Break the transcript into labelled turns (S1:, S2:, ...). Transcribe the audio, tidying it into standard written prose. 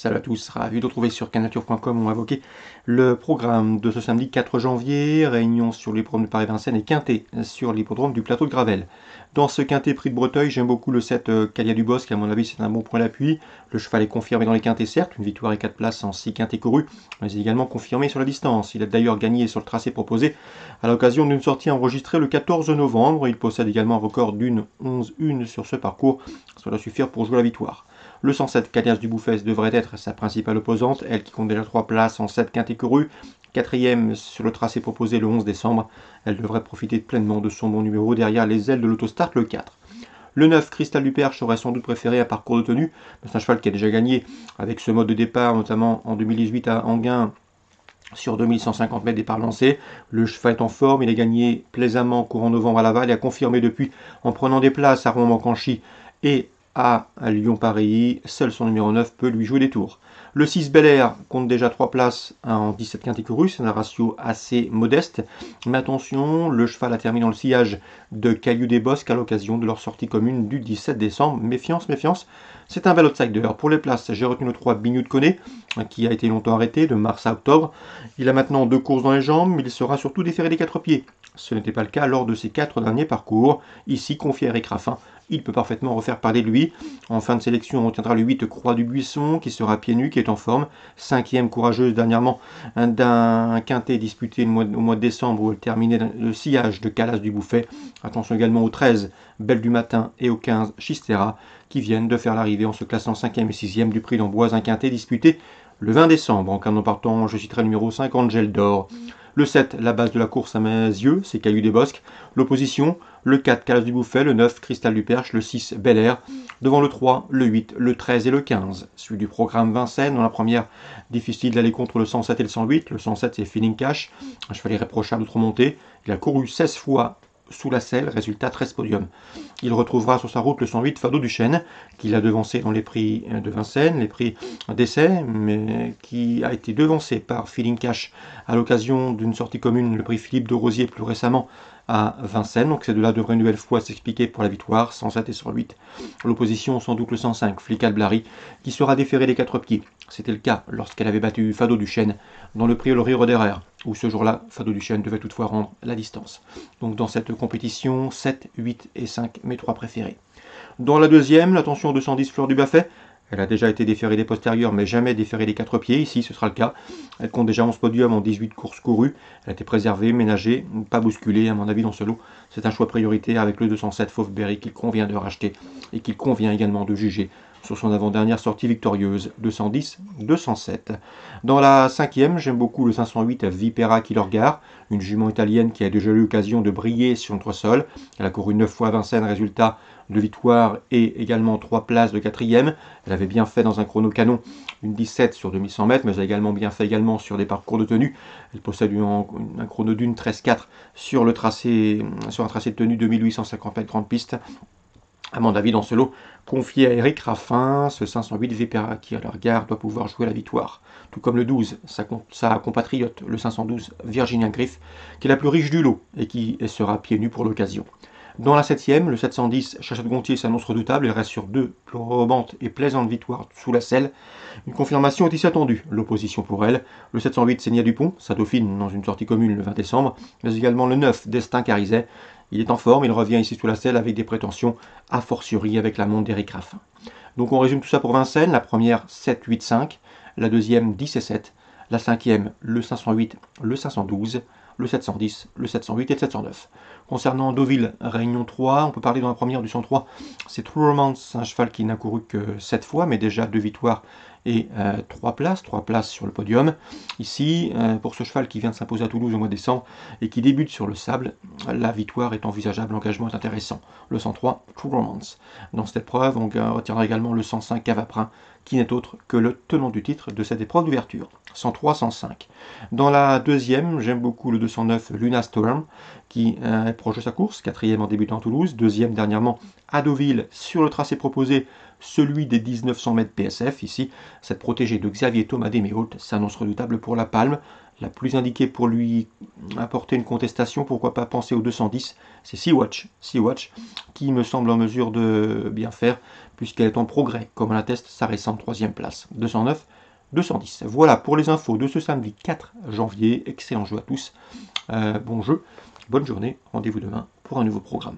S1: Salut à tous, ravi de retrouver sur cannature.com. On va évoquer le programme de ce samedi 4 janvier, réunion sur l'hippodrome de Paris-Vincennes et quintet sur l'hippodrome du plateau de Gravel. Dans ce quintet prix de Breteuil, j'aime beaucoup le 7 Calia du Bosque, à mon avis c'est un bon point d'appui. Le cheval est confirmé dans les quintets certes, une victoire et 4 places en 6 quintets courus, mais il est également confirmé sur la distance. Il a d'ailleurs gagné sur le tracé proposé à l'occasion d'une sortie enregistrée le 14 novembre. Il possède également un record d'une 11-1 sur ce parcours, ça doit suffire pour jouer la victoire. Le 107 Calias du Bouffès devrait être sa principale opposante, elle qui compte déjà 3 places en 7 quintets courus. Quatrième sur le tracé proposé le 11 décembre, elle devrait profiter pleinement de son bon numéro derrière les ailes de l'autostart le 4. Le 9, Cristal du Perche, aurait sans doute préféré un parcours de tenue. C'est un cheval qui a déjà gagné avec ce mode de départ, notamment en 2018 à Anguin, sur 2150 mètres départ lancé. Le cheval est en forme, il a gagné plaisamment courant novembre à Laval et a confirmé depuis en prenant des places à Rouen-Canchi et à Lyon-Paris. Seul son numéro 9 peut lui jouer des tours. Le 6 Bel Air compte déjà 3 places en 17 quintets courus, c'est un ratio assez modeste. Mais attention, le cheval a terminé dans le sillage de Caillou des Bosques à l'occasion de leur sortie commune du 17 décembre. Méfiance, méfiance, c'est un bel outsider. Pour les places, j'ai retenu le 3 Bignou de Conné, qui a été longtemps arrêté de mars à octobre. Il a maintenant 2 courses dans les jambes, mais il sera surtout déféré des 4 pieds. Ce n'était pas le cas lors de ses 4 derniers parcours. Ici, confié à Eric Raffin, il peut parfaitement refaire parler de lui. En fin de sélection, on retiendra le 8 Croix du Buisson, qui sera pieds nus, qui est en forme. 5e courageuse dernièrement d'un quintet disputé au mois de décembre, où elle terminait le sillage de Calas du Bouffet. Attention également au 13 Belle du Matin et au 15 Chistera, qui viennent de faire l'arrivée en se classant 5e et 6e du prix d'Amboise, un quintet disputé le 20 décembre. En canon partant, je citerai le numéro 5 Angel d'Or. Le 7, la base de la course à mes yeux, c'est Caillou des Bosques. L'opposition, le 4, Calas du Bouffet, le 9, Cristal du Perche, le 6, Bel Air. Devant le 3, le 8, le 13 et le 15. Celui du programme Vincennes, dans la première, difficile d'aller contre le 107 et le 108. Le 107, c'est Feeling Cash, un cheval irréprochable d'autres montées. Il a couru 16 fois sous la selle, résultat 13 podiums. Il retrouvera sur sa route le 108 Fado Duchesne, qu'il a devancé dans les prix de Vincennes, les prix d'essai, mais qui a été devancé par Feeling Cash à l'occasion d'une sortie commune, le prix Philippe de Rosier plus récemment à Vincennes. Donc ces deux-là devraient une nouvelle fois s'expliquer pour la victoire, 107 et 108. L'opposition, sans doute le 105, Flical Blary, qui sera déféré des 4 pieds. C'était le cas lorsqu'elle avait battu Fado Duchesne dans le prix Olory Roderer, où ce jour-là, Fado Duchesne devait toutefois rendre la distance. Donc dans cette compétition, 7, 8 et 5, mes 3 préférés. Dans la deuxième, l'attention 210 Fleur du Baffet. Elle a déjà été déférée des postérieurs, mais jamais déférée des 4 pieds. Ici, ce sera le cas. Elle compte déjà 11 podiums en 18 courses courues. Elle a été préservée, ménagée, pas bousculée, à mon avis, dans ce lot. C'est un choix prioritaire avec le 207 Fauve Berry qu'il convient de racheter et qu'il convient également de juger sur son avant-dernière sortie victorieuse, 210-207. Dans la cinquième, j'aime beaucoup le 508 Vipera Kilorgar, une jument italienne qui a déjà eu l'occasion de briller sur notre sol. Elle a couru 9 fois à Vincennes, résultat de victoire et également 3 places de 4e. Elle avait bien fait dans un chrono canon, une 17 sur 2100 mètres, mais elle a également bien fait sur des parcours de tenue. Elle possède un chrono d'une 13-4 sur un tracé de tenue de 1850 mètres grande piste. À mon avis, dans ce lot, confié à Eric Raffin, ce 508 Vipera qui, à leur regard, doit pouvoir jouer la victoire. Tout comme le 12, sa compatriote, le 512 Virginia Griff, qui est la plus riche du lot et qui sera pieds nus pour l'occasion. Dans la 7e, le 710 Chacha de Gontier s'annonce redoutable. Il reste sur 2 probantes et plaisantes victoires sous la selle. Une confirmation est ici attendue. L'opposition pour elle, le 708 Seigneur Dupont, sa dauphine dans une sortie commune le 20 décembre, mais également le 9 Destin Carizet. Il est en forme, il revient ici sous la selle avec des prétentions, a fortiori avec la montre d'Eric Raffin. Donc on résume tout ça pour Vincennes. La première 7, 8, 5. La deuxième 10 et 7. La cinquième le 508, le 512. Le 710, le 708 et le 709. Concernant Deauville, Réunion 3, on peut parler dans la première du 103. C'est True Romance, un cheval qui n'a couru que 7 fois, mais déjà 2 victoires et 3 places sur le podium. Ici, pour ce cheval qui vient de s'imposer à Toulouse au mois de décembre et qui débute sur le sable, la victoire est envisageable, l'engagement est intéressant. Le 103, True Romance. Dans cette épreuve, on retiendra également le 105 Cavaprin, qui n'est autre que le tenant du titre de cette épreuve d'ouverture. 103-105. Dans la deuxième, j'aime beaucoup le 209 Luna Storm, qui est proche de sa course, 4e en débutant à Toulouse, 2e dernièrement à Deauville sur le tracé proposé, celui des 1900 mètres PSF. Ici, cette protégée de Xavier Thomas Desméault s'annonce redoutable pour la palme. la plus indiquée pour lui apporter une contestation, pourquoi pas penser au 210, c'est Sea-Watch, qui me semble en mesure de bien faire, puisqu'elle est en progrès, comme on l'atteste sa récente 3e place. 209, 210. Voilà pour les infos de ce samedi 4 janvier. Excellent jeu à tous. Bon jeu, bonne journée. Rendez-vous demain pour un nouveau programme.